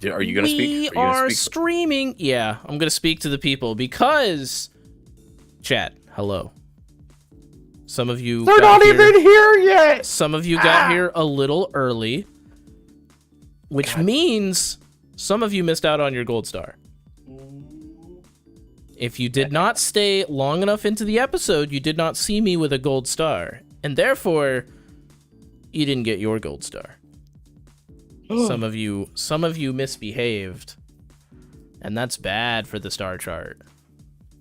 Are you gonna speak? We are streaming. Yeah, I'm gonna speak to the people because, chat. Hello. Some of you. They're not even here yet. Some of you got here a little early, which means some of you missed out on your gold star. If you did not stay long enough into the episode, you did not see me with a gold star, and therefore, you didn't get your gold star. Some of you misbehaved, and that's bad for the star chart.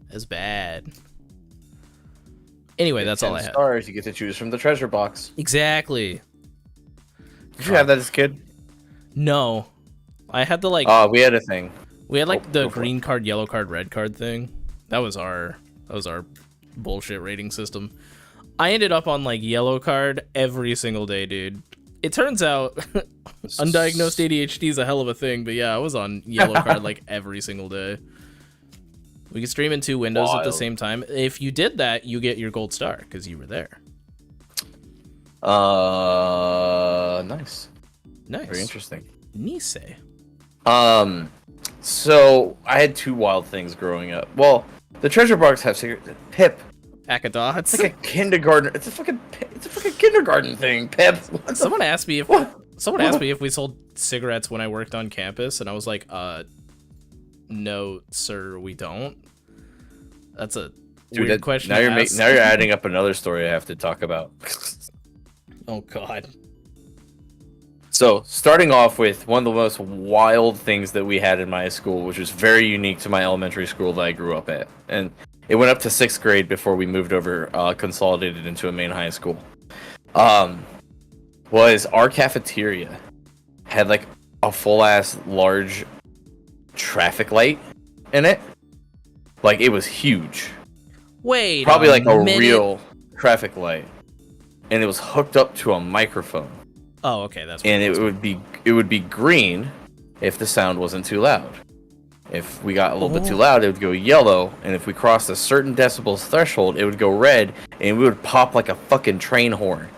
That's bad. Anyway, that's all I have. Stars you get to choose from the treasure box. Exactly. Did you have that as a kid? No, I had the like. We had a thing. We had like the green card, yellow card, red card thing. That was our bullshit rating system. I ended up on like yellow card every single day, dude. It turns out undiagnosed ADHD is a hell of a thing, but yeah, I was on yellow card like every single day. We could stream in 2 windows at the same time. If you did that, you get your gold star because you were there. Nice. Very interesting. Nice. So I had 2 wild things growing up. Well, the treasure box have Pip. Akadots. It's like a kindergarten. It's a fucking kindergarten thing. Pip. Someone asked me if we sold cigarettes when I worked on campus, and I was like, no, sir, we don't. That's a weird question. Now you're adding up another story I have to talk about. Oh God. So, starting off with one of the most wild things that we had in my school, which was very unique to my elementary school that I grew up at. And it went up to 6th grade before we moved over, consolidated into a main high school. Was our cafeteria had like a full-ass large traffic light in it. Like, it was huge. Wait, probably like a real traffic light. And it was hooked up to a microphone. Oh, okay, that's. And it would be green if the sound wasn't too loud. If we got a little bit too loud, it would go yellow, and if we crossed a certain decibels threshold, it would go red, and we would pop like a fucking train horn.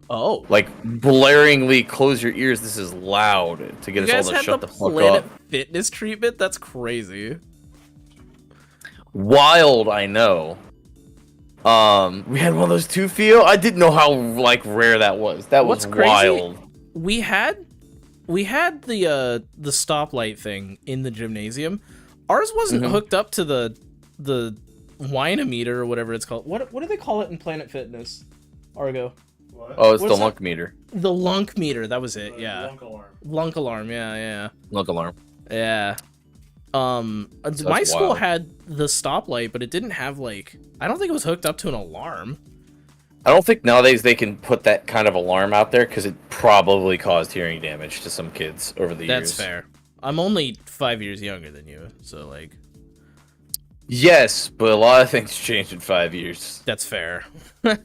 Oh. Like, blaringly close your ears, this is loud, to get us all to shut the fuck Planet up. Fitness treatment? That's crazy. Wild, I know. We had one of those too, Theo. I didn't know how like rare that was. That was wild. We had the stoplight thing in the gymnasium. Ours wasn't hooked up to the winometer or whatever it's called. What do they call it in Planet Fitness? Argo. What? Oh, it's the lunk meter. The lunk meter. That was it. Yeah. Lunk alarm. Lunk alarm. Yeah. Lunk alarm. Yeah. My school had the stoplight, but it didn't have like. I don't think it was hooked up to an alarm. I don't think nowadays they can put that kind of alarm out there because it probably caused hearing damage to some kids over the years. That's fair. I'm only 5 years younger than you, so like. Yes, but a lot of things change in 5 years. That's fair.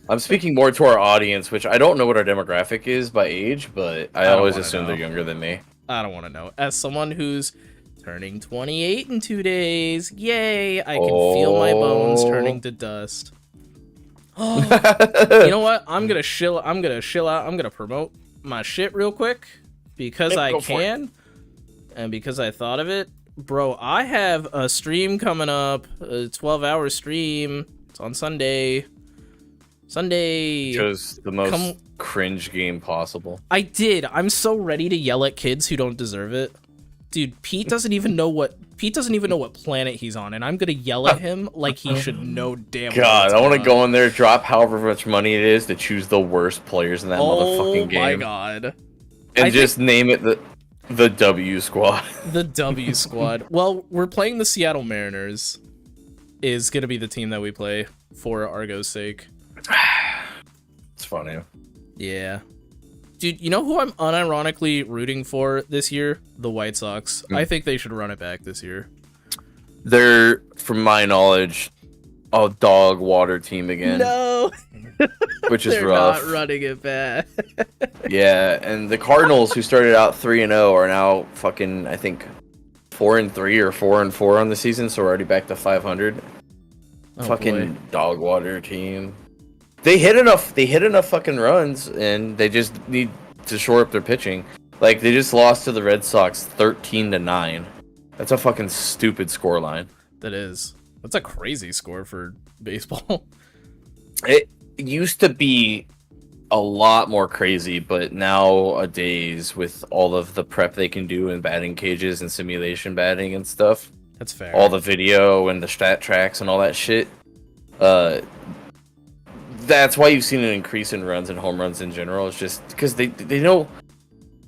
I'm speaking more to our audience, which I don't know what our demographic is by age, but I always assume they're younger than me. I don't want to know. As someone who's turning 28 in 2 days, yay! I can feel my bones turning to dust. You know what? I'm gonna chill out. I'm gonna promote my shit real quick because I can, and because I thought of it, bro. I have a stream coming up, a 12-hour stream. It's on Sunday. Chose the most cringe game possible. I did. I'm so ready to yell at kids who don't deserve it. Dude, Pete doesn't even know what planet he's on, and I'm gonna yell at him like he should know damn well. God, I want to go in there, drop however much money it is to choose the worst players in that motherfucking game. Oh my god! And just name it the W Squad. The W Squad. Well, we're playing the Seattle Mariners. Is gonna be the team that we play for Argo's sake. It's funny. Yeah. Dude, you know who I'm unironically rooting for this year? The White Sox. I think they should run it back this year. They're, from my knowledge, a dog water team again. No! Which is They're rough. Not running it back. Yeah, and the Cardinals, who started out 3-0, are now fucking, I think, 4-3 or 4-4 on the season, so we're already back to 500. Oh, fucking dog water team. They hit enough fucking runs, and they just need to shore up their pitching. Like they just lost to the Red Sox 13-9. That's a fucking stupid scoreline. That is. That's a crazy score for baseball. It used to be a lot more crazy, but nowadays with all of the prep they can do in batting cages and simulation batting and stuff, That's fair. all the video and the stat tracks and all that shit, that's why you've seen an increase in runs and home runs in general. It's just because they know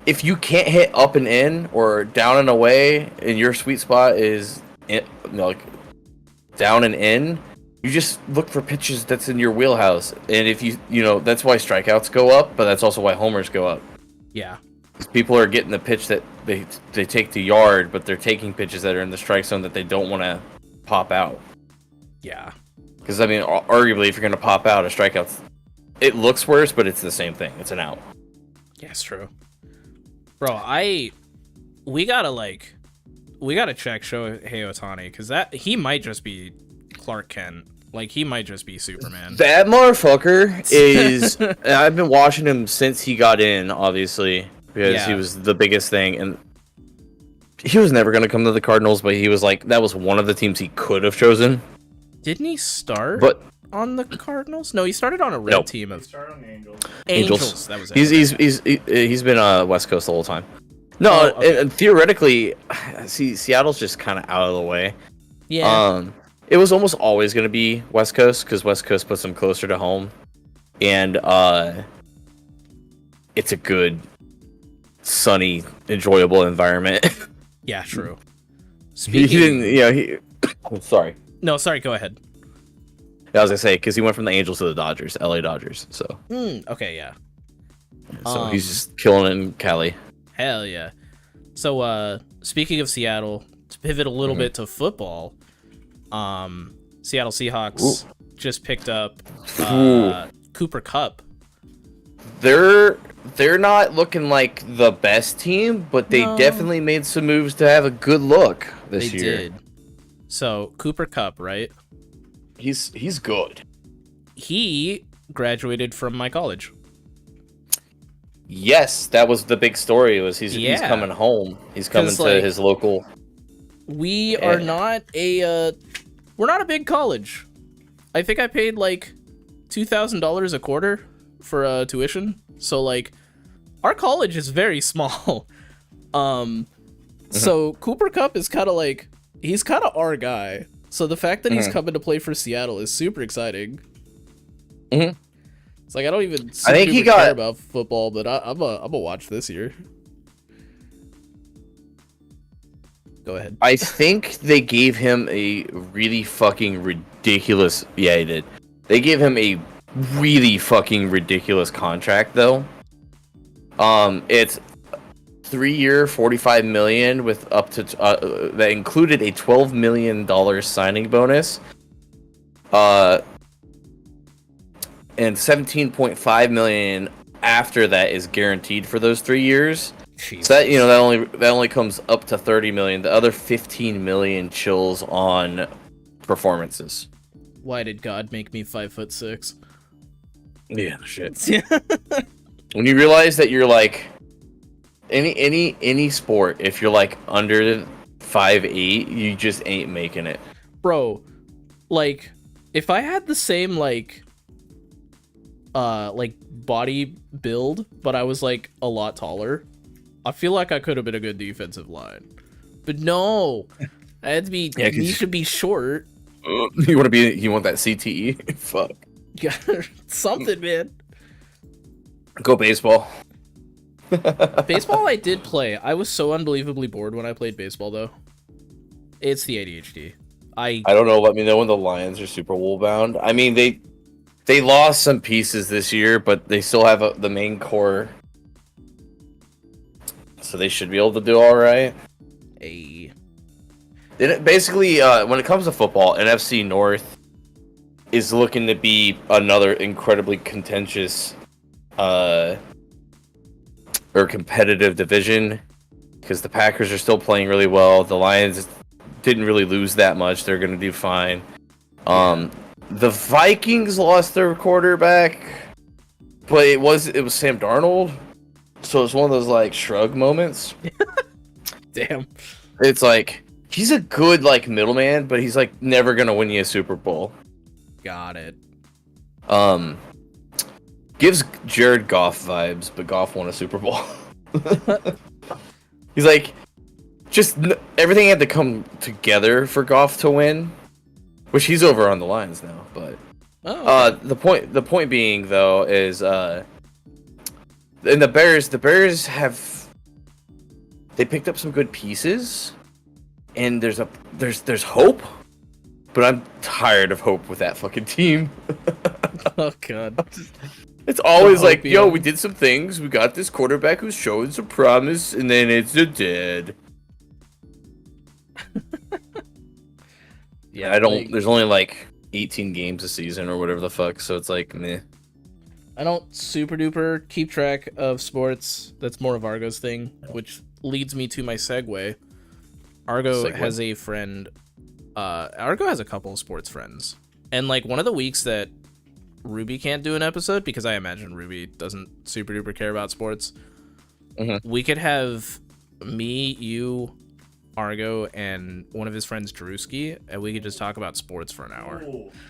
if you can't hit up and in or down and away, and your sweet spot is like down and in, you just look for pitches that's in your wheelhouse. And if you that's why strikeouts go up, but that's also why homers go up. Yeah. People are getting the pitch that they take to yard, but they're taking pitches that are in the strike zone that they don't want to pop out. Yeah. Because, I mean, arguably, if you're going to pop out a strikeout, it looks worse, but it's the same thing. It's an out. Yeah, it's true. Bro, we gotta check Shohei Ohtani, because he might just be Clark Kent. Like, he might just be Superman. That motherfucker is... I've been watching him since he got in, obviously, because he was the biggest thing, and he was never going to come to the Cardinals, but he was like, that was one of the teams he could have chosen. Didn't he start on the Cardinals? No, he started on a red team. He started on the Angels. Angels. That was it. He's been West Coast the whole time. No, okay. and theoretically, see, Seattle's just kind of out of the way. Yeah. It was almost always going to be West Coast because West Coast puts them closer to home, and it's a good, sunny, enjoyable environment. Yeah, true. Sorry. No, sorry. Go ahead. I was gonna say because he went from the Angels to the Dodgers, LA Dodgers. So. Okay. Yeah. So he's just killing it in Cali. Hell yeah. So speaking of Seattle, to pivot a little bit to football, Seattle Seahawks just picked up Cooper Kupp. They're not looking like the best team, but they definitely made some moves to have a good look this year. They did. So Cooper Kupp, right? He's good. He graduated from my college. Yes, that was the big story. He's coming home. He's coming to his local. We are not we're not a big college. I think I paid like $2,000 a quarter for tuition. So like our college is very small. So Cooper Kupp is kind of like he's kind of our guy. So the fact that he's coming to play for Seattle is super exciting. It's like I don't even care about football, but I'm a watch this year. Go ahead. I think they gave him a really fucking ridiculous. Yeah, he did. They gave him a really fucking ridiculous contract, though. It's 3-year, $45 million with up to that included a $12 million signing bonus. And $17.5 million after that is guaranteed for those 3 years. Jesus. So that only comes up to $30 million. The other $15 million chills on performances. Why did God make me 5'6"? Yeah, shit. When you realize that you're like any sport, if you're like under 5'8", you just ain't making it, bro. Like, if I had the same like body build, but I was like a lot taller, I feel like I could have been a good defensive line. But no, I had to be. Yeah, you should be short. You want that CTE? Fuck. Yeah, something, man. Go baseball. Baseball I did play. I was so unbelievably bored when I played baseball, though. It's the ADHD. I don't know. Let me know when the Lions are Super Bowl bound. I mean, they lost some pieces this year, but they still have the main core. So they should be able to do all right. Basically, when it comes to football, NFC North is looking to be another incredibly contentious or competitive division because the Packers are still playing really well. The Lions didn't really lose that much. They're going to do fine. The Vikings lost their quarterback, but it was Sam Darnold. So it's one of those like shrug moments. Damn. It's like he's a good like middleman, but he's like never gonna win you a Super Bowl. Got it. Gives Jared Goff vibes, but Goff won a Super Bowl. He's like, everything had to come together for Goff to win, which he's over on the Lions now. But the point being though is and the Bears have they picked up some good pieces, and there's hope, but I'm tired of hope with that fucking team. Oh god. It's always like, yo, Hopium. we did some things. We got this quarterback who's showing some promise, and then it's a dead. Yeah, I don't. like, There's only like 18 games a season or whatever the fuck, so it's like, meh. I don't super duper keep track of sports. That's more of Argo's thing, which leads me to my segue. Argo Segue. has a friend. Argo has a couple of sports friends, and like one of the weeks that Ruby can't do an episode because I imagine Ruby doesn't super duper care about sports. Mhm. We could have me, you, Argo, and one of his friends, Drewski, and we could just talk about sports for an hour.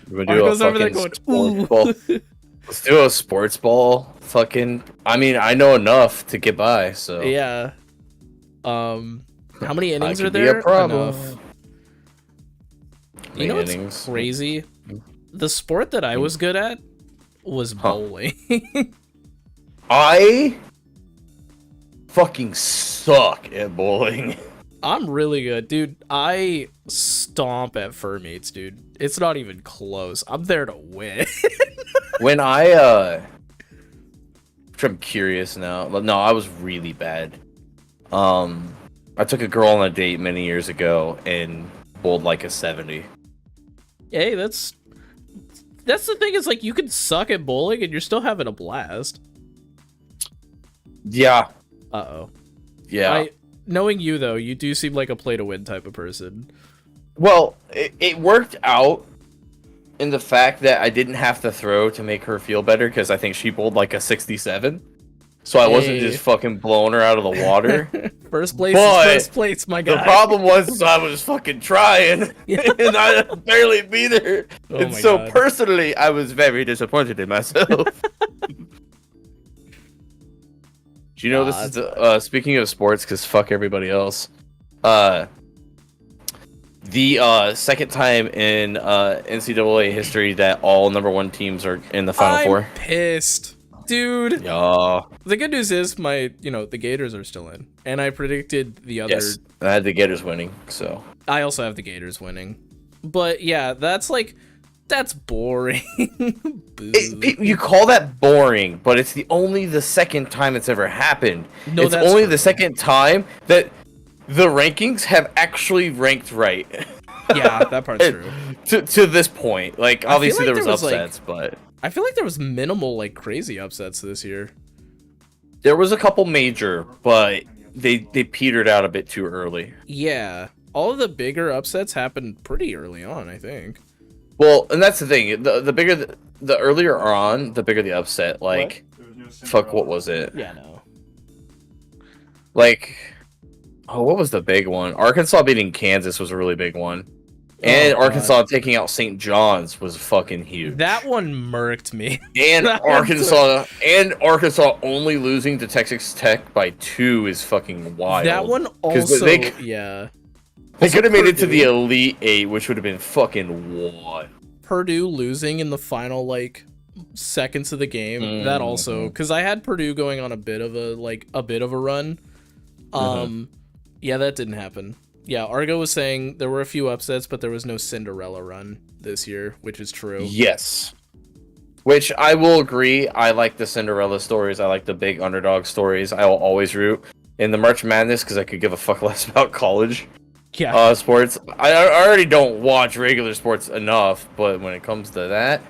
We're gonna do Argo's a over there fucking going, sports ball. Let's do a sports ball. Fucking. I mean, I know enough to get by. So Yeah. How many innings I are could be there? a problem. Enough. You Many know what's innings. crazy? The sport that I was good at was bowling. I fucking suck at bowling. I'm really good, dude. I stomp at fur meets, dude. It's not even close. I'm there to win. When I which I'm curious now. No, I was really bad. I took a girl on a date many years ago and bowled like a 70. Hey, that's the thing, is like you can suck at bowling and you're still having a blast. Yeah. Uh-oh. Yeah. Knowing you though, you do seem like a play to win type of person. Well, it worked out in the fact that I didn't have to throw to make her feel better because I think she bowled like a 67. So I wasn't Hey. just fucking blowing her out of the water. First place But is first place, my guy. The problem was I was fucking trying and I barely beat her. Oh and my so God. personally, I was very disappointed in myself. Do you know this is speaking of sports? Because fuck everybody else. The second time in NCAA history that all number one teams are in the Final Four. Pissed, dude. Yeah. The good news is the Gators are still in, and I predicted the other. Yes. I had the Gators winning. So. I also have the Gators winning, but yeah, that's boring. Boo. You call that boring, but it's only the second time it's ever happened. No, it's that's only true. the second time that the rankings have actually ranked right. Yeah, that part's true. To this point, like obviously like there was there was, upsets, but I feel like there was minimal crazy upsets this year. there was a couple major, but they petered out a bit too early. Yeah, all of the bigger upsets happened pretty early on, I think. Well, and that's the thing. The bigger the earlier on, the bigger the upset. Like, fuck, what was it? Yeah, no. Like, oh, what was the big one? Arkansas beating Kansas was a really big one. And Oh, God. Arkansas taking out St. John's was fucking huge. That one murked me. And that one Arkansas only losing to Texas Tech by 2 is fucking wild. That one 'Cause also, they yeah. They Also could have made it to Purdue. the Elite 8, which would have been fucking wild. Purdue losing in the final seconds of the game. That also, because I had Purdue going on a bit of a run. Yeah, that didn't happen. Yeah, Argo was saying there were a few upsets, but there was no Cinderella run this year, which is true. Yes. Which I will agree. I like the Cinderella stories. I like the big underdog stories. I will always root in the March Madness because I could give a fuck less about college Yeah. sports. I already don't watch regular sports enough, but when it comes to that,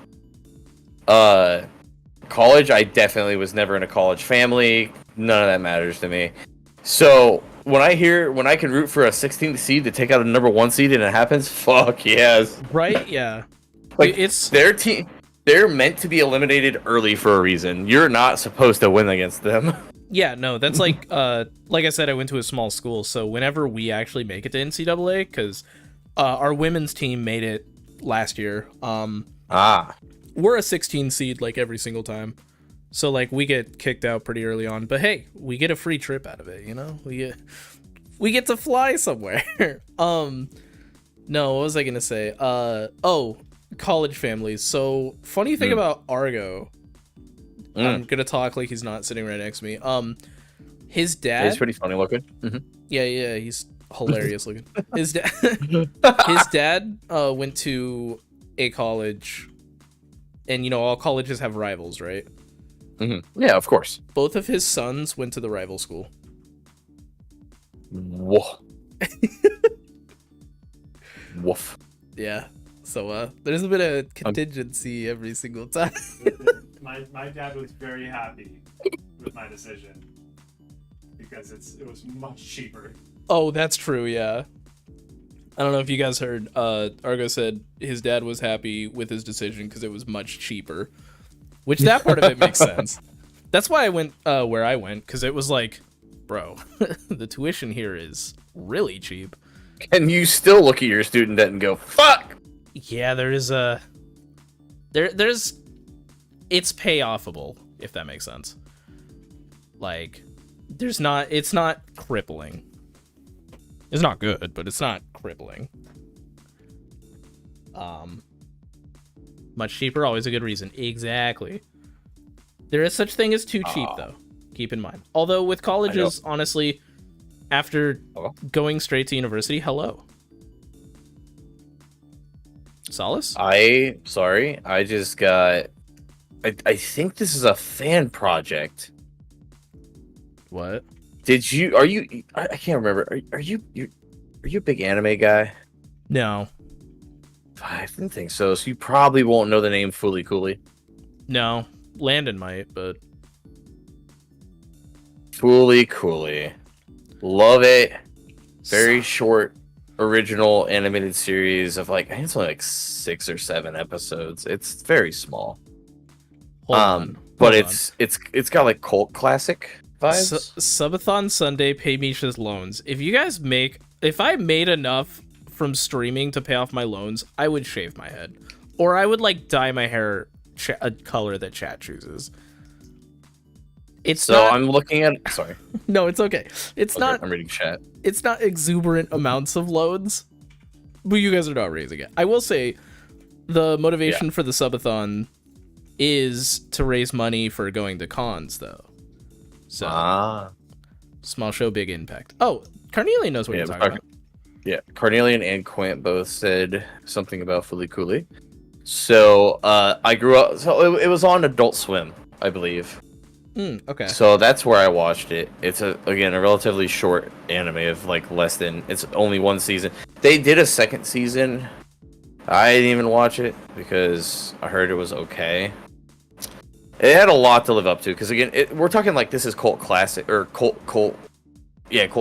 college, I definitely was never in a college family. None of that matters to me. So when I can root for a 16th seed to take out a number 1 seed and it happens, fuck yes. Right? Yeah. Like, It's their team, they're meant to be eliminated early for a reason. You're not supposed to win against them. Yeah, no, that's like I said, I went to a small school, so whenever we actually make it to NCAA, because our women's team made it last year. Ah, We're a 16 seed like every single time. So like we get kicked out pretty early on, but hey, we get a free trip out of it, you know? We get to fly somewhere. No, what was I going to say? College families. So, funny thing about Argo. I'm going to talk like he's not sitting right next to me. His dad, he's pretty funny looking. yeah, he's hilarious looking. His dad his dad went to a college, and you know all colleges have rivals, right? Yeah, of course. Both of his sons went to the rival school. Woof. Woof. Yeah. So there's a bit of contingency every single time. My dad was very happy with my decision because it was much cheaper. Oh, that's true, yeah. I don't know if you guys heard, Argo said his dad was happy with his decision because it was much cheaper. Which that part of it makes sense. That's why I went where I went, because it was like, bro, the tuition here is really cheap. And you still look at your student debt and go, fuck! Yeah, there's it's payoffable, if that makes sense. Like, it's not crippling. It's not good, but it's not crippling. Much cheaper, always a good reason. Exactly. There is such thing as too cheap, though. Keep in mind. Although with colleges, honestly, after going straight to university, hello. Solace? I just got... I think this is a fan project. What? I can't remember. Are you a big anime guy? No. I didn't think so. So you probably won't know the name Fooly Cooly. No. Landon might, but... Fooly Cooly. Love it. Very short, original animated series of like, I think it's only like 6 or 7 episodes. It's very small. But it's got like cult classic vibes. Subathon Sunday, pay Misha's loans. If I made enough from streaming to pay off my loans, I would shave my head. Or I would like dye my hair a color that chat chooses. I'm looking at... Sorry. No, it's okay. I'm reading chat. It's not exuberant amounts of loans, but you guys are not raising it. I will say the motivation for the subathon is to raise money for going to cons, though. So, small show, big impact. Oh, Carnelian knows what you're talking about. Yeah, Carnelian and Quint both said something about Fooly Cooly. So, I grew up... So, it was on Adult Swim, I believe. Okay. So that's where I watched it. It's a relatively short anime of like it's only 1 season. They did a 2nd season. I didn't even watch it because I heard it was okay. It had a lot to live up to because again, we're talking like this is cult classic or cult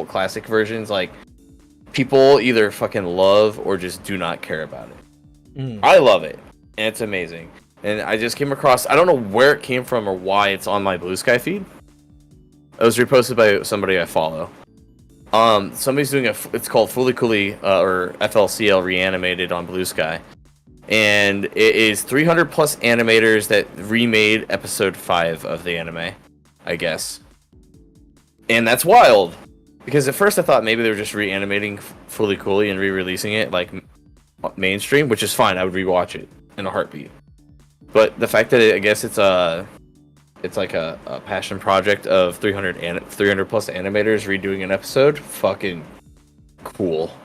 classic versions. Like people either fucking love or just do not care about it. I love it and it's amazing. And I just came across... I don't know where it came from or why it's on my Blue Sky feed. It was reposted by somebody I follow. Somebody's doing it's called Fooly Cooly, or FLCL Reanimated on Blue Sky. And it is 300 plus animators that remade episode 5 of the anime, I guess. And that's wild. Because at first I thought maybe they were just reanimating Fooly Cooly and re-releasing it like mainstream, which is fine. I would rewatch it in a heartbeat. But the fact that I guess it's like a passion project of 300 plus animators redoing an episode, fucking cool.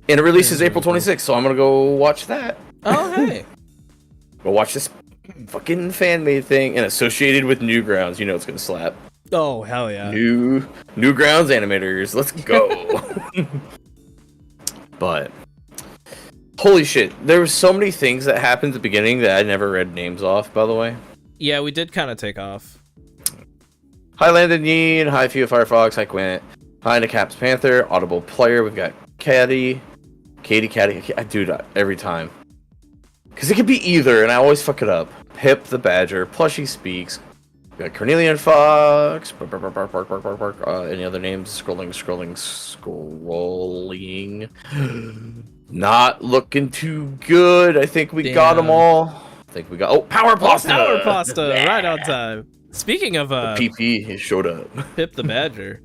And it releases April 26th, so I'm gonna go watch that. Oh, hey. Go watch this fucking fan-made thing and associated with Newgrounds. You know it's gonna slap. Oh, hell yeah. Newgrounds animators, let's go. But... holy shit, there were so many things that happened at the beginning that I never read names off, by the way. Yeah, we did kind of take off. Hi Landon Yeen, hi Fia Firefox, hi Quint, hi Caps Panther, Audible Player, we've got Katie, I do that every time. Because it could be either, and I always fuck it up. Pip the Badger, Plushy Speaks, We got Cornelian Fox. Any other names? Scrolling. Not looking too good. I think we got them Damn. all. I think we got. Oh, Power Pasta! Power Pasta, Yeah. right on time. Speaking of PP he showed up. Pip the Badger,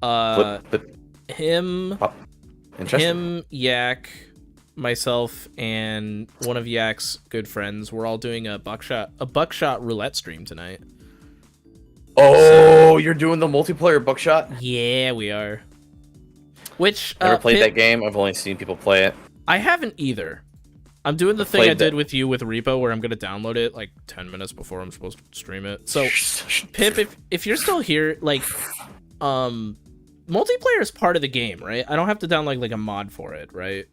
Flip. him, Interesting. Yak, myself, and one of Yak's good friends, we're all doing a buckshot roulette stream tonight. Oh, you're doing the multiplayer buckshot? Yeah, we are. Which Never played Pip, that game. I've only seen people play it. I haven't either. I'm doing the thing played I did that. with you with Repo, where I'm gonna download it like 10 minutes before I'm supposed to stream it. So, Pip, if you're still here, like, multiplayer is part of the game, right? I don't have to download like a mod for it, right?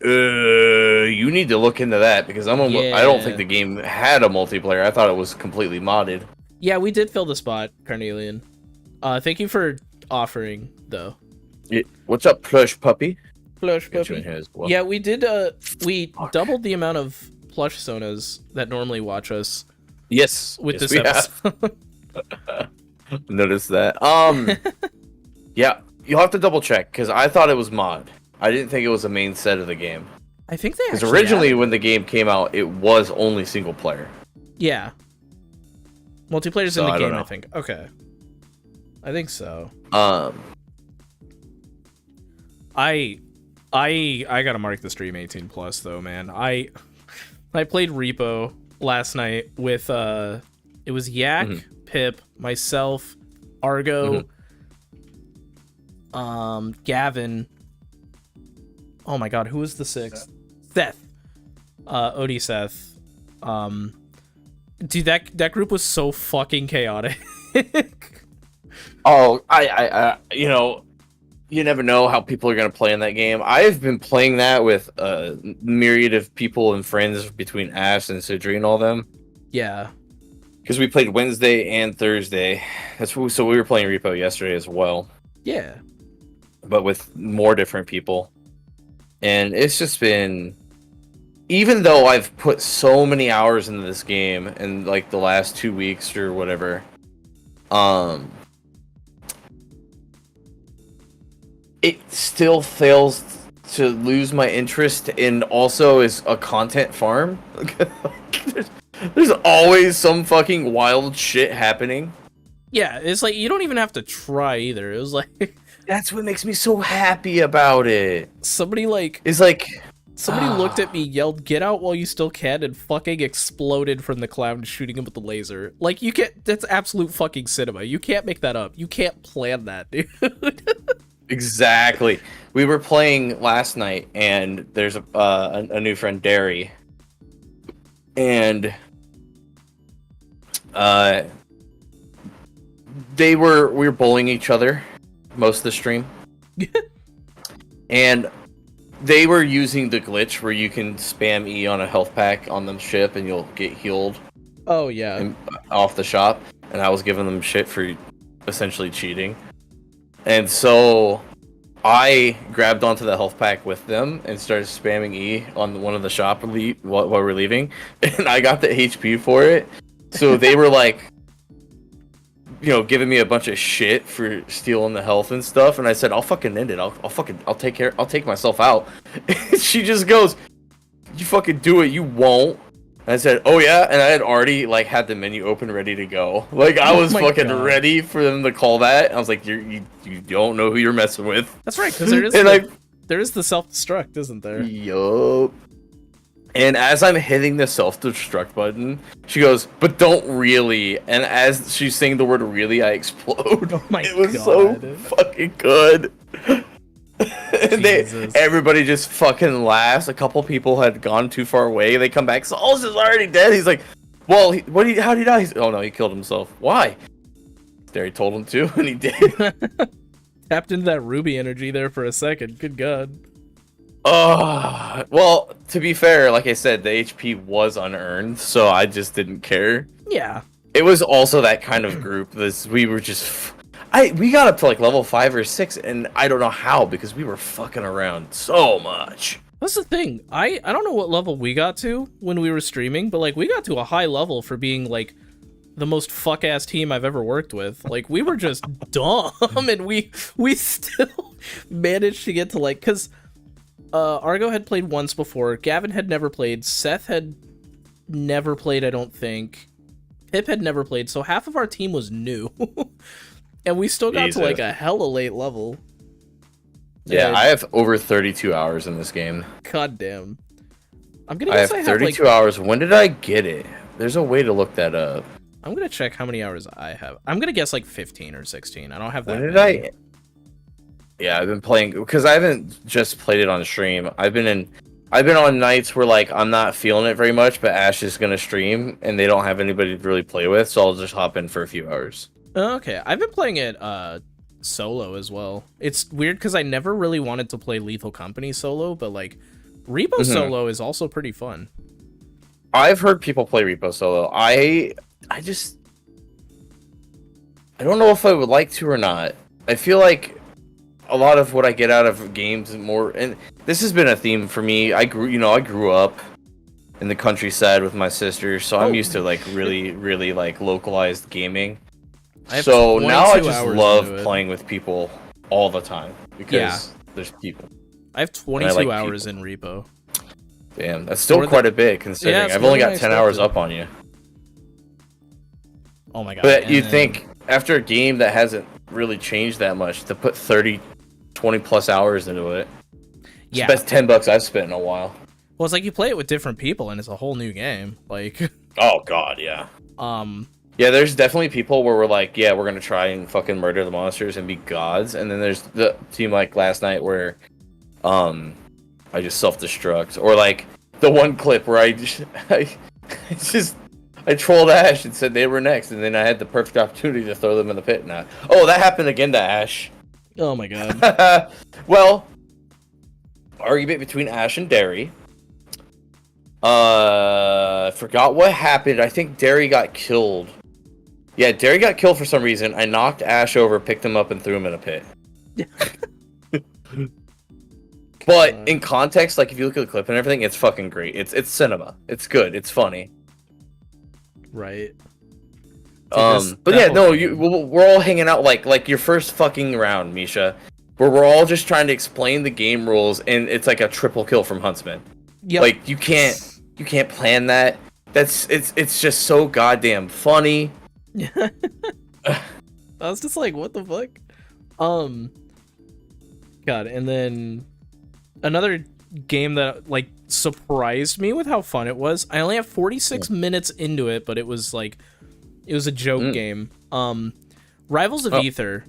You need to look into that because I don't Yeah. think the game had a multiplayer. I thought it was completely modded. Yeah, we did fill the spot, Carnelian. Thank you for offering, though. What's up, plush puppy? Plush Get you in puppy. here as well. Yeah, we did. We doubled the amount of plush sonas that normally watch us Yes. with yes, this we have. episode. Notice that. Yeah, you'll have to double check because I thought it was mod. I didn't think it was a main set of the game. I think they Because actually originally, added when it. the game came out, it was only single player. Yeah, multiplayer's So, in the I don't game. I know. think. Okay, I think so. I gotta mark the stream 18 plus though, man. I played Repo last night with it was Yak, Pip, myself, Argo, Gavin. Oh my god, who was the sixth? Seth. Odie Seth. Dude, that group was so fucking chaotic. Oh, I you never know how people are gonna play in that game. I've been playing that with a myriad of people and friends between Ash and Sidri and all them. Yeah. Because we played Wednesday and Thursday. So we were playing Repo yesterday as well, Yeah. but with more different people. And it's just been, even though I've put so many hours into this game in like the last 2 weeks or whatever, it still fails to lose my interest in also is a content farm. There's always some fucking wild shit happening. Yeah, it's like you don't even have to try either. It was like That's what makes me so happy about it. somebody It's like looked at me, yelled, "Get out while you still can," and fucking exploded from the cloud, shooting him with the laser. Like, you can't. That's absolute fucking cinema. You can't make that up. You can't plan that, dude. exactly. We were playing last night, and there's a new friend, Derry, and we were bullying each other most of the stream, and they were using the glitch where you can spam E on a health pack on the ship and you'll get healed Oh yeah. and off the shop, and I was giving them shit for essentially cheating. And so I grabbed onto the health pack with them and started spamming E on one of the shop while we're leaving, and I got the HP for it. So they were like, giving me a bunch of shit for stealing the health and stuff, and I said, I'll fucking end it. I'll take myself out. She just goes, you fucking do it, you won't. And I said, oh yeah, and I had already had the menu open ready to go. Like I was my fucking God. ready for them to call that. I was like, you don't know who you're messing with. That's right, because there is And there is the self-destruct, isn't there? Yup. And as I'm hitting the self-destruct button, she goes, but don't really. And as she's saying the word really, I explode. Oh my it was so God. fucking good. And Jesus. everybody just fucking laughs. A couple people had gone too far away. They come back, Sauls is already dead. He's like, well, how did he die? He's, oh no, he killed himself. Why? Derry told him to, and he did. Tapped into that ruby energy there for a second. Good God. Well, to be fair, like I said, the HP was unearned, so I just didn't care. Yeah. It was also that kind of group. We were just, we got up to level 5 or 6, and I don't know how because we were fucking around so much. That's the thing. I don't know what level we got to when we were streaming, but we got to a high level for being the most fuck ass team I've ever worked with. Like, we were just dumb, and we still managed to get to, like, because Argo had played once before, Gavin had never played, Seth had never played, I don't think, Pip had never played, so half of our team was new, and we still got to like a hella late level. Yeah, And I have over 32 hours in this game. God damn. I'm gonna I have guess 32 hours. When did I get it? There's a way to look that up. I'm gonna check how many hours I have. I'm gonna guess like 15 or 16. I don't have that. When did many. I? Yeah, I've been playing because I haven't just played it on stream. I've been on nights where like I'm not feeling it very much, but Ash is gonna stream and they don't have anybody to really play with, so I'll just hop in for a few hours. Okay, I've been playing it solo as well. It's weird because I never really wanted to play Lethal Company solo, but like Repo solo is also pretty fun. I've heard people play Repo solo. I don't know if I would like to or not. I feel like a lot of what I get out of games more, and this has been a theme for me. I grew up in the countryside with my sister, so I'm used to like really like localized gaming. So now I just love playing with people all the time because there's people. I have 22 hours in Repo. Damn, that's still quite a bit considering I've only got 10 hours up on you. Oh my god. But you'd think after a game that hasn't really changed that much to put 30, 20 plus hours into it. Yeah. It's the best $10 I've spent in a while. Well, it's like you play it with different people and it's a whole new game. Like oh god, yeah. Yeah, there's definitely people where we're like, yeah, we're gonna try and fucking murder the monsters and be gods, and then there's the team like last night where I just self-destruct, or like the one clip where I trolled Ash and said they were next, and then I had the perfect opportunity to throw them in the pit. And that happened again to Ash. Oh my god. Well, argument between Ash and Derry. Forgot what happened. I think Derry got killed. Yeah, Derry got killed for some reason. I knocked Ash over, picked him up, and threw him in a pit. But in context, like if you look at the clip and everything, it's fucking great. It's cinema. It's good. It's funny. Right. But yeah, no, we're all hanging out like your first fucking round, Misha, where we're all just trying to explain the game rules, and it's like a triple kill from Huntsman. Yeah. Like you can't plan that. It's just so goddamn funny. I was just like, what the fuck? God, and then another game that like surprised me with how fun it was. I only have 46 minutes into it, but it was a joke game. Rivals of Aether.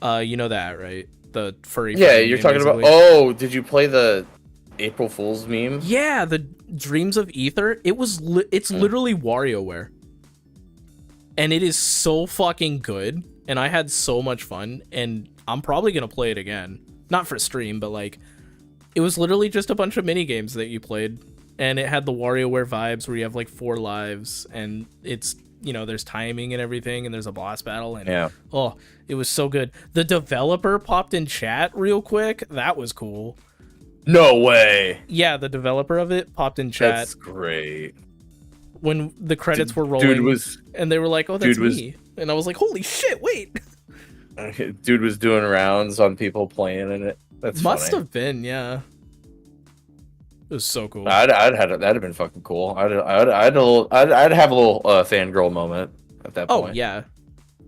You know that, right? The furry. Yeah, you're talking basically. About. Oh, did you play the April Fool's meme? Yeah, the Dreams of Aether. It's literally WarioWare. And it is so fucking good, and I had so much fun, and I'm probably gonna play it again. Not for stream, but like, it was literally just a bunch of mini games that you played, and it had the WarioWare vibes where you have like 4 lives, and it's, there's timing and everything, and there's a boss battle, and it was so good. The developer popped in chat real quick. That was cool. No way. Yeah, the developer of it popped in chat. That's great. When the credits were rolling, and they were like, "Oh, that's me," and I was like, "Holy shit! Wait." Dude was doing rounds on people playing in it. That's must have been, yeah. It was so cool. That'd have been fucking cool. I'd have a little fangirl moment at that point. Oh yeah.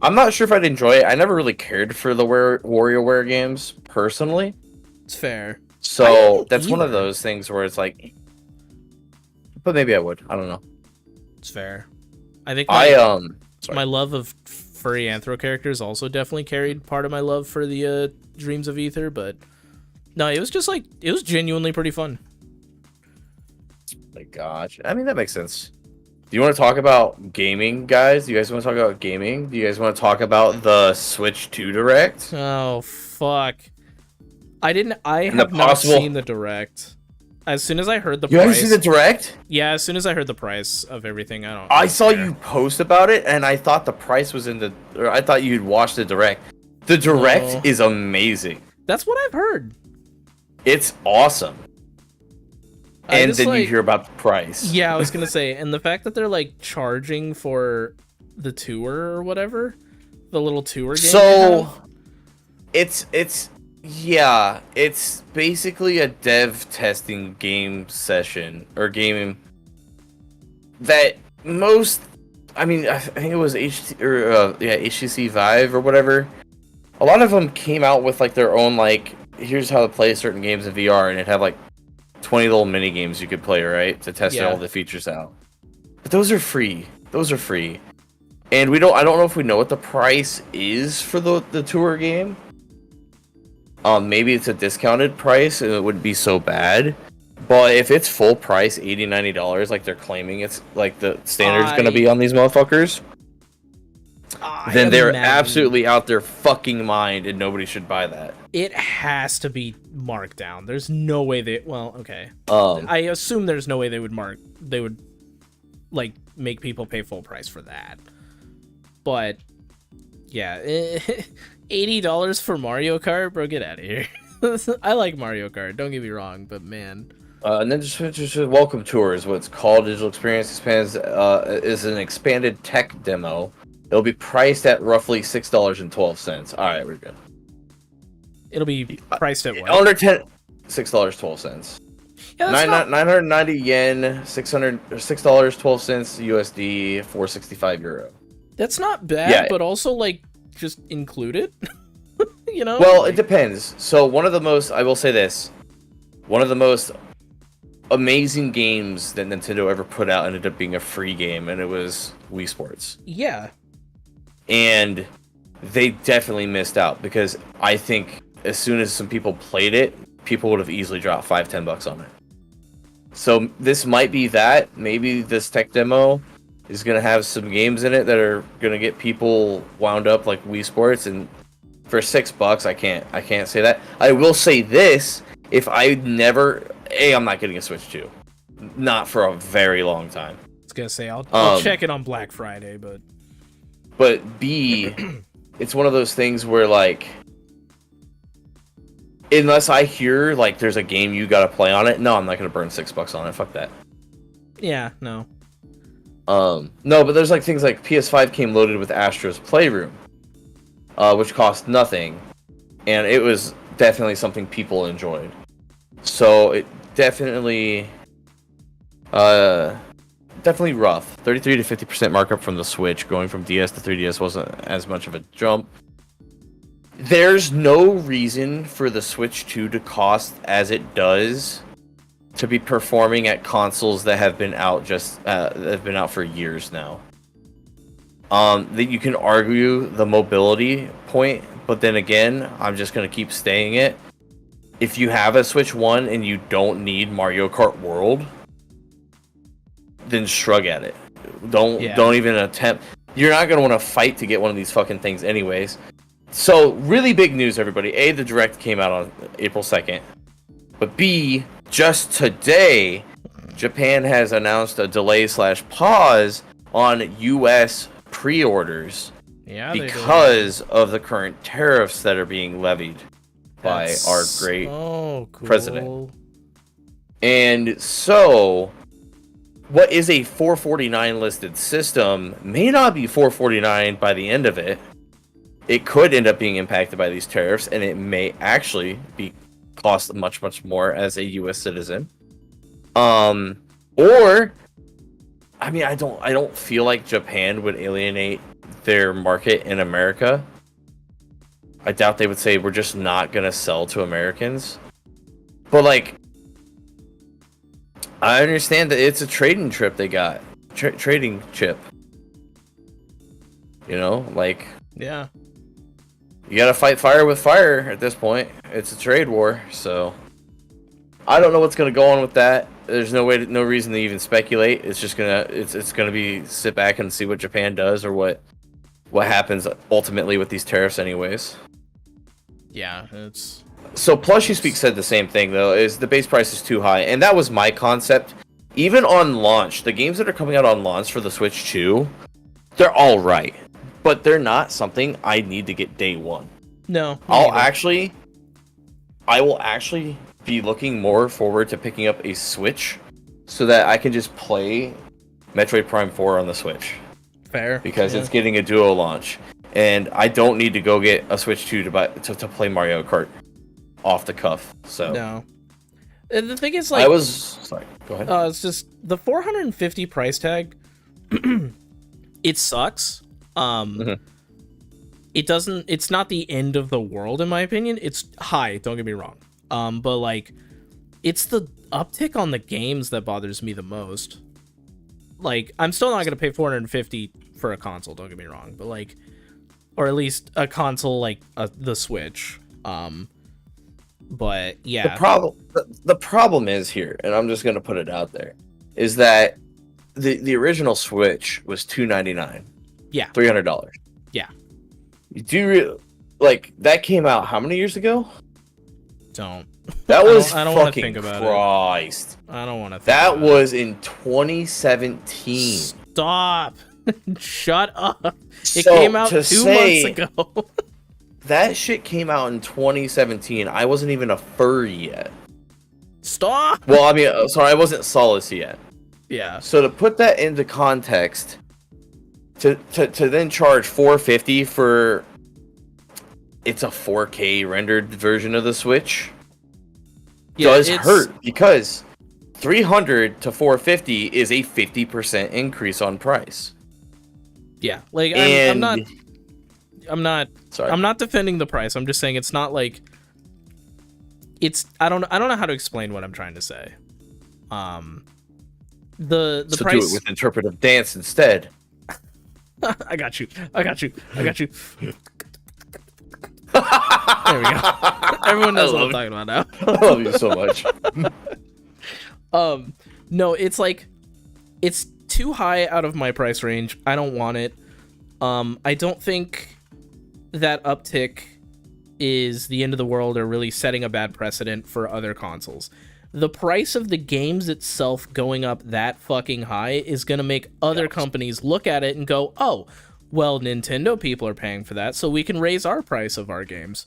I'm not sure if I'd enjoy it. I never really cared for the WarioWare games personally. It's fair. So that's one of those things where it's like, but maybe I would. I don't know. It's fair. I think my love of furry anthro characters also definitely carried part of my love for the Dreams of Aether, but no, it was just like, it was genuinely pretty fun. My gosh. I mean, that makes sense. Do you want to talk about gaming, guys? Do you guys want to talk about gaming? Do you guys want to talk about the Switch 2 Direct? Oh, fuck. I have not seen the Direct. As soon as I heard the price... You haven't seen the Direct? Yeah, as soon as I heard the price of everything, I saw you post about it, and I thought the price was I thought you'd watch the Direct. The Direct is amazing. That's what I've heard. It's awesome. And then you hear about the price. Yeah, I was gonna say, and the fact that they're like charging for the tour or whatever, the little tour game. So it's basically a dev testing game session or game that I think it was HTC Vive or whatever. A lot of them came out with like their own like, here's how to play certain games in VR, and it had like 20 little mini games you could play, right, to test all the features out. But those are free. And I don't know if we know what the price is for the tour game. Maybe it's a discounted price and it wouldn't be so bad. But if it's full price, $80, $90, like they're claiming it's like the standard's gonna be on these motherfuckers, then they're absolutely out their fucking mind and nobody should buy that. It has to be marked down. There's no way okay. I assume there's no way they would like make people pay full price for that. But yeah, $80 for Mario Kart, bro, get out of here. I like Mario Kart, don't get me wrong, but man. And then just Welcome Tour is what it's called. Digital Experience Expands is an expanded tech demo. It'll be priced at roughly $6.12. All right, we're good. It'll be priced at what? Under $6.12. Yeah, 990 yen, $6.12 USD, 465 euro. That's not bad, but also like just included. You know? Well, it depends. So I will say this, one of the most amazing games that Nintendo ever put out ended up being a free game, and it was Wii Sports. Yeah. And they definitely missed out, because I think as soon as some people played it, people would have easily dropped $5-10 on it. So this might be that. Maybe this tech demo is going to have some games in it that are going to get people wound up like Wii Sports, and for $6, I can't say that. I will say this, if I never... I'm not getting a Switch 2. Not for a very long time. I was gonna say, I'll check it on Black Friday, but B, it's one of those things where, like, unless I hear, like, there's a game you gotta play on it, no, I'm not gonna burn $6 on it. Fuck that. Yeah, no. No, but there's, like, things like PS5 came loaded with Astro's Playroom, which cost nothing, and it was definitely something people enjoyed. So it definitely rough. 33 to 50% markup from the Switch. Going from DS to 3DS wasn't as much of a jump. There's no reason for the Switch 2 to cost as it does to be performing at consoles that have been out for years now. That you can argue the mobility point, but then again, I'm just gonna keep staying it. If you have a Switch 1 and you don't need Mario Kart World, then shrug at it. Don't even attempt. You're not going to want to fight to get one of these fucking things anyways. So, really big news, everybody. A, the Direct came out on April 2nd. But B, just today, Japan has announced a delay/pause on US pre-orders because of the current tariffs that are being levied by our great president. And so, what is a 449 listed system may not be 449 by the end of it. It could end up being impacted by these tariffs, and it may actually be cost much, much more as a U.S. citizen. Or, I mean, I don't feel like Japan would alienate their market in America. I doubt they would say we're just not gonna sell to Americans. But like, I understand that it's a trading trip they got. Trading chip. You know, like... Yeah. You gotta fight fire with fire at this point. It's a trade war, so... I don't know what's gonna go on with that. There's no reason to even speculate. It's just gonna be sit back and see what Japan does or what happens ultimately with these tariffs anyways. Yeah, it's... So PlushySpeak said the same thing, though, is the base price is too high. And that was my concept. Even on launch, the games that are coming out on launch for the Switch 2, they're all right. But they're not something I need to get day one. No. I will actually be looking more forward to picking up a Switch so that I can just play Metroid Prime 4 on the Switch. Fair. because Yeah. it's getting a Duo launch, and I don't need to go get a Switch 2 to play Mario Kart off the cuff. So No. And the thing is, like, I was sorry. Go ahead. it's just the 450 price tag. It sucks. It doesn't. It's not the end of the world, in my opinion. It's high. Don't get me wrong. But like, it's the uptick on the games that bothers me the most. Like, I'm still not gonna pay 450 for a console. Don't get me wrong. But like, or at least a console like the Switch. But yeah, The problem is here, and I'm just gonna put it out there, is that the original Switch was $299. Yeah. $300. Yeah. You do like that came out how many years ago? don't. That was I don't wanna fucking think about it. Christ. I don't want to. That was in 2017. Stop. Shut up. It So, came out to 2 say- months ago. That shit came out in 2017. I wasn't even a furry yet. Stop. Well, I mean, sorry, I wasn't Solace yet. Yeah. So to put that into context, to then charge $450 for it's a 4K rendered version of the Switch does it's- hurt, because $300 to $450 is a 50% increase on price. Yeah. Like And I'm not sorry, I'm not defending the price. I'm just saying it's not like it's I don't know how to explain what I'm trying to say. The so price do it with interpretive dance instead. I got you. I got you. I got you. There we go. Everyone knows what I'm talking about now. I love you so much. No, it's like it's too high out of my price range. I don't want it. I don't think that uptick is the end of the world or really setting a bad precedent for other consoles. The price of the games itself going up that fucking high is going to make other companies look at it and go, "Oh, well, Nintendo people are paying for that, so we can raise our price of our games."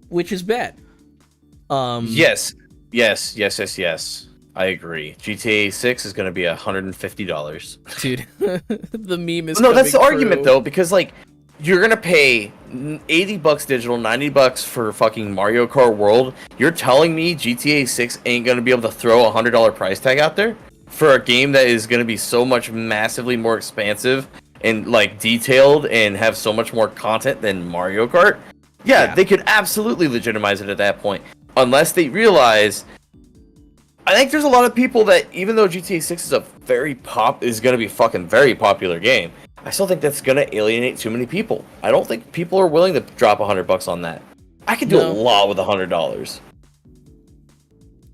Which is bad. Yes. I agree. GTA 6 is going to be $150. Dude, the meme is No, that's the coming argument true. though, because like you're going to pay $80 digital, $90 for fucking Mario Kart World. You're telling me GTA 6 ain't going to be able to throw a $100 price tag out there for a game that is going to be so much massively more expansive and like detailed and have so much more content than Mario Kart? Yeah, they could absolutely legitimize it at that point, unless they realize. I think there's a lot of people that, even though GTA 6 is is going to be a fucking very popular game, I still think that's going to alienate too many people. I don't think people are willing to drop $100 on that. I could do a lot with $100.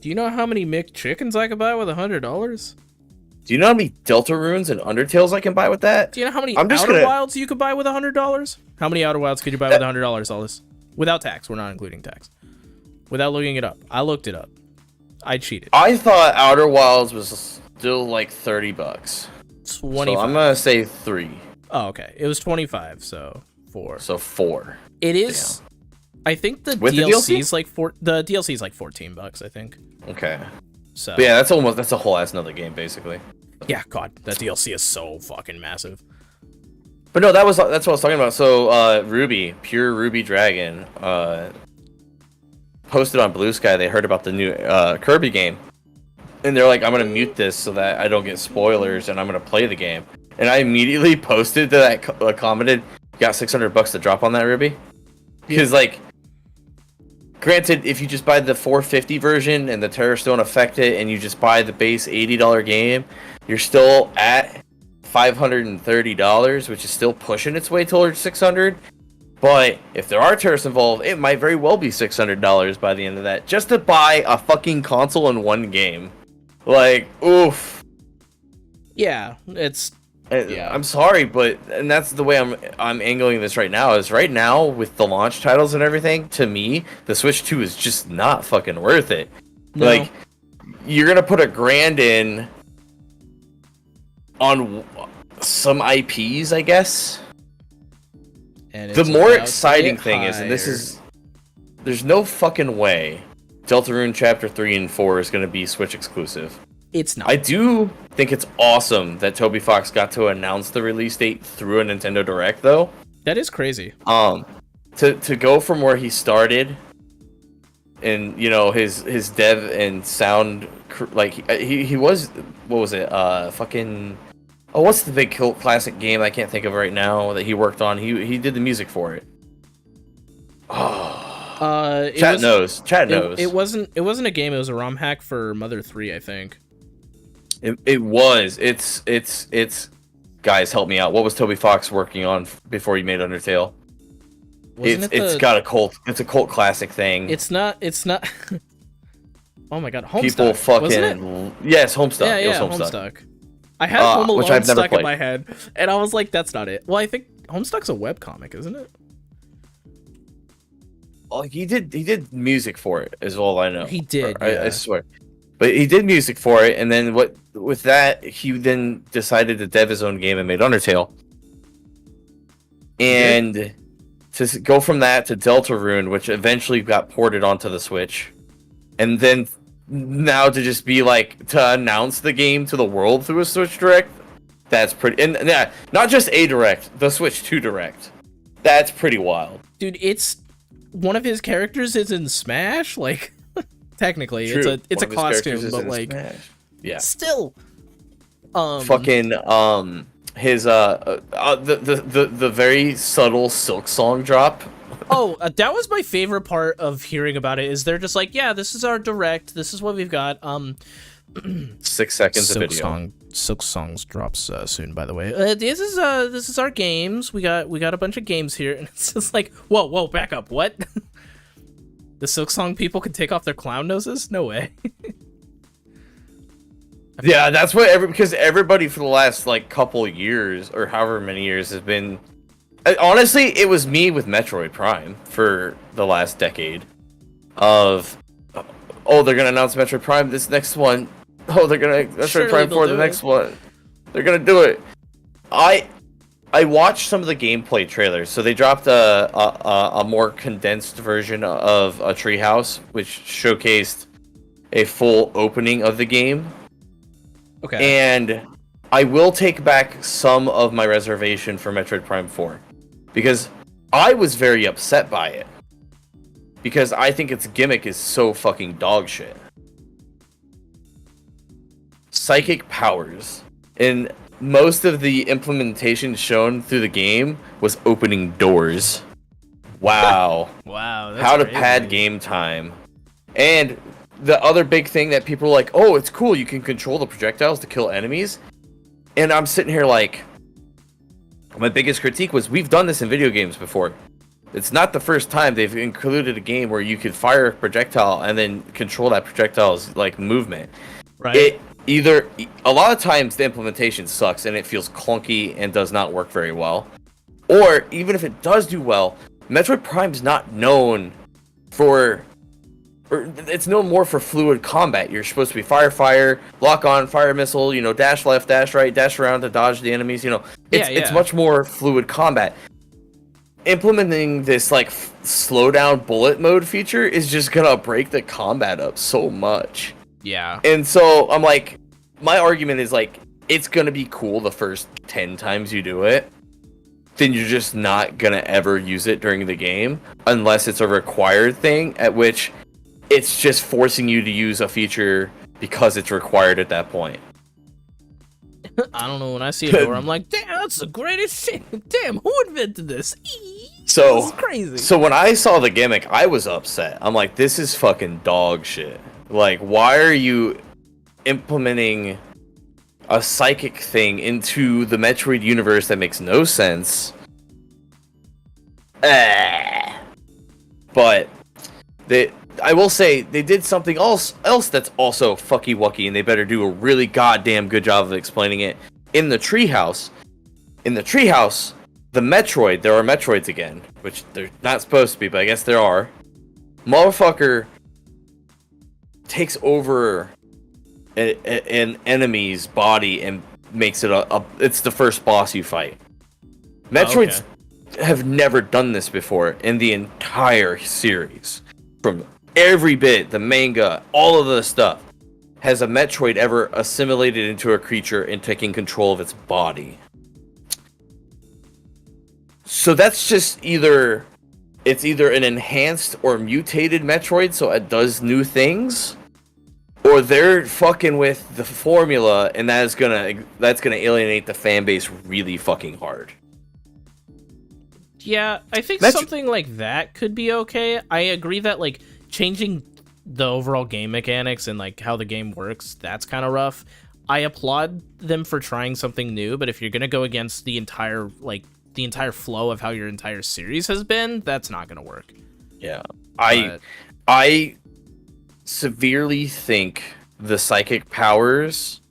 Do you know how many McChickens I could buy with $100? Do you know how many Deltarunes and Undertales I can buy with that? Do you know how many I'm just Outer gonna- Wilds you could buy with $100? How many Outer Wilds could you buy with $100, Alice? Without tax. We're not including tax. Without looking it up. I looked it up. I cheated. I thought Outer Wilds was still like $30. 25. So I'm going to say 3. Oh, okay. It was 25, so 4. So 4. It is. I think the With the DLC DLC? is like the DLC is like $14, I think. Okay. So But yeah, that's a whole ass another game basically. yeah, God, that DLC is so fucking massive. But no, that's what I was talking about. So Ruby, Pure Ruby Dragon, posted on Blue Sky. They heard about the new Kirby game, and they're like, "I'm gonna mute this so that I don't get spoilers, and I'm gonna play the game." And I immediately posted to that, commented, "Got $600 to drop on that, Ruby?" Because like, granted, if you just buy the 450 version and the terrorists don't affect it, and you just buy the base $80 game, you're still at $530, which is still pushing its way towards $600. But if there are terrorists involved, it might very well be $600 by the end of that, just to buy a fucking console in one game. Like, oof. Yeah, it's Yeah. I'm sorry, but and that's the way I'm angling this right now. Is right now with the launch titles and everything. To me, the Switch 2 is just not fucking worth it. No. Like, you're gonna put $1,000 in on some IPs, I guess. and The it's more about to exciting get thing is, and this higher. is, there's no fucking way Deltarune Chapter 3 and 4 is gonna be Switch exclusive. It's not. I do think it's awesome that Toby Fox got to announce the release date through a Nintendo Direct, though. That is crazy. To go from where he started, and his dev and sound, like he was, what was it? Fucking. Oh, what's the big classic game I can't think of right now that he worked on? He did the music for it. Oh, Chat knows. It wasn't a game. It was a ROM hack for Mother 3, I think. It was. It's. Guys, help me out. What was Toby Fox working on before he made Undertale? It's got a cult. It's a cult classic thing. It's not. Oh my god, Homestuck. People fucking. Wasn't it? Yes, Homestuck. Yeah, it was Homestuck. I had Home Alone which I've never stuck in played. my head, and I was like, "That's not it." Well, I think Homestuck's a webcomic, isn't it? Oh, he did music for it, is all I know. He did. I swear. But he did music for it, and then with that, he then decided to dev his own game and made Undertale. And to go from that to Deltarune, which eventually got ported onto the Switch, and then now to just be like, to announce the game to the world through a Switch Direct, that's pretty. And yeah, not just a Direct, the Switch 2 Direct. That's pretty wild. Dude, it's one of his characters is in Smash, like technically True. it's One a of his characters costume, is but in like Smash. Yeah. still Fucking his the very subtle Silk Song drop. That was my favorite part of hearing about it. Is they're just like, yeah, this is our direct, this is what we've got. 6 seconds of video. Silk Songs drops soon, by the way. This is our games. We got a bunch of games here, and it's just like, whoa, back up. What? The Silk Song people can take off their clown noses? No way. Yeah, that's what because everybody for the last like couple years or however many years has been. Honestly, it was me with Metroid Prime for the last decade. They're gonna announce Metroid Prime this next one. They're gonna Metroid Prime 4 the next one. They're gonna do it. I watched some of the gameplay trailers. So they dropped a more condensed version of a Treehouse, which showcased a full opening of the game. Okay. And I will take back some of my reservation for Metroid Prime 4. Because I was very upset by it. Because I think its gimmick is so fucking dog shit. Psychic powers. And most of the implementation shown through the game was opening doors. Wow. Wow. That's How to crazy. pad game time. And the other big thing that people are like, oh, it's cool, you can control the projectiles to kill enemies. And I'm sitting here like, my biggest critique was, we've done this in video games before. It's not the first time they've included a game where you could fire a projectile and then control that projectile's like movement. Right. A lot of times the implementation sucks and it feels clunky and does not work very well. Or even if it does do well, Metroid Prime's not known for, or it's known more for fluid combat. You're supposed to be fire, lock on, fire missile, dash left, dash right, dash around to dodge the enemies, It's much more fluid combat. Implementing this like slow down bullet mode feature is just gonna break the combat up so much. Yeah. And so I'm like, my argument is like, it's gonna be cool the first 10 times you do it. Then you're just not gonna ever use it during the game unless it's a required thing, at which it's just forcing you to use a feature because it's required at that point. I don't know, when I see a door, I'm like, damn, that's the greatest shit. Damn, who invented this? This is crazy. So when I saw the gimmick, I was upset. I'm like, this is fucking dog shit. Like, why are you implementing a psychic thing into the Metroid universe that makes no sense? But I will say they did something else that's also fucky wucky, and they better do a really goddamn good job of explaining it. In the treehouse, the Metroid, there are Metroids again, which they're not supposed to be, but I guess there are. Motherfucker takes over an enemy's body and makes it it's the first boss you fight. Metroids have never done this before in the entire series. From every bit, the manga, all of the stuff. has a Metroid ever assimilated into a creature and taken control of its body. So that's just either an enhanced or mutated Metroid, so it does new things, or they're fucking with the formula, and that's gonna alienate the fan base really fucking hard. Yeah, I think That's- something like that could be okay. I agree that like changing the overall game mechanics and like how the game works, that's kind of rough. I applaud them for trying something new, but if you're gonna go against the entire flow of how your entire series has been, that's not gonna work. Yeah, But- I severely think the psychic powers.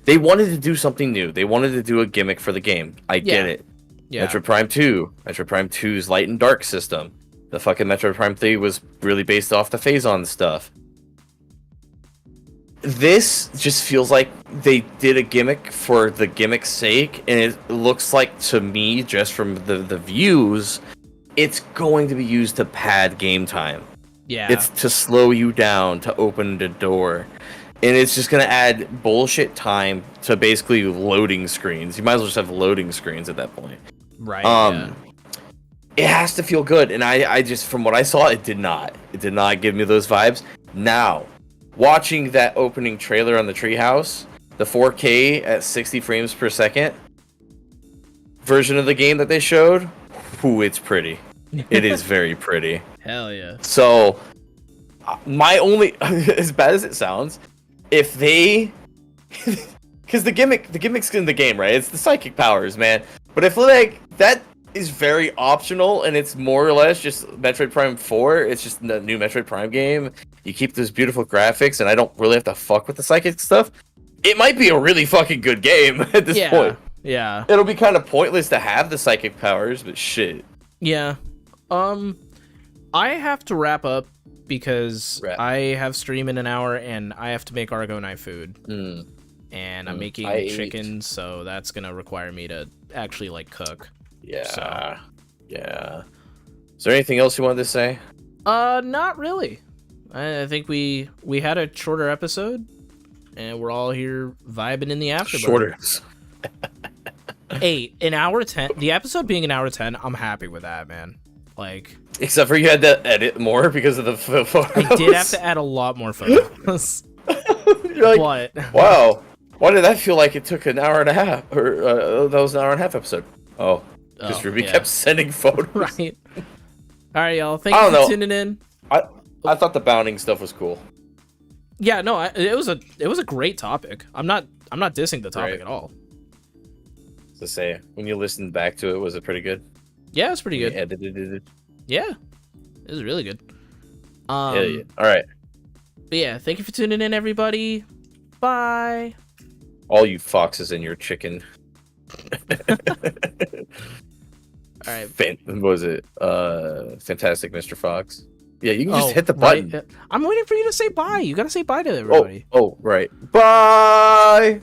They wanted to do something new. They wanted to do a gimmick for the game. I get it. Yeah, Metroid Prime 2. Metroid Prime 2's light and dark system. The fucking Metroid Prime 3 was really based off the Phazon stuff. This just feels like they did a gimmick for the gimmick's sake, and it looks like, to me, just from the views, it's going to be used to pad game time. yeah, It's to slow you down, to open the door. And it's just going to add bullshit time to basically loading screens. You might as well just have loading screens at that point. right. Yeah. It has to feel good, and I just, from what I saw, it did not give me those vibes. Now, watching that opening trailer on the Treehouse, the 4K at 60 frames per second version of the game that they showed, ooh, it's pretty. It is very pretty. Hell yeah. So, my only, as bad as it sounds, if they, because the gimmick's in the game, right? It's the psychic powers, man. But if like that is very optional and it's more or less just Metroid Prime 4, it's just the new Metroid Prime game. You keep those beautiful graphics, and I don't really have to fuck with the psychic stuff. It might be a really fucking good game at this point. Yeah. It'll be kind of pointless to have the psychic powers, but shit. Yeah. I have to wrap up because Wrap. I have stream in an hour and I have to make Argonite food. And I'm making I ate. chicken, so that's gonna require me to actually like cook. Yeah. So. Yeah. Is there anything else you wanted to say? Not really. I think we had a shorter episode, and we're all here vibing in the afterburner. Shorter. Hey, an hour 10. The episode being an hour 10, I'm happy with that, man. Like, Except for you had to edit more because of the photos. I did have to add a lot more photos. You're like, But wow. Why did that feel like it took an hour and a half? Or that was an hour and a half episode. Oh, because Ruby yeah. kept sending photos. Right. All right, y'all. Thank I you don't for know. tuning in. I thought the bounding stuff was cool. Yeah, no, it was a great topic. I'm not dissing the topic Right. at all. To say, when you listened back to it, was it pretty good? Yeah, it's pretty good. You edited it. Yeah, it was really good. Hell yeah. All right. But yeah, thank you for tuning in, everybody. Bye. All you foxes and your chicken. All right. What was it? Fantastic Mr. Fox. Yeah, you can just Oh, hit the right. button. I'm waiting for you to say bye. You gotta say bye to everybody. Oh, right. Bye.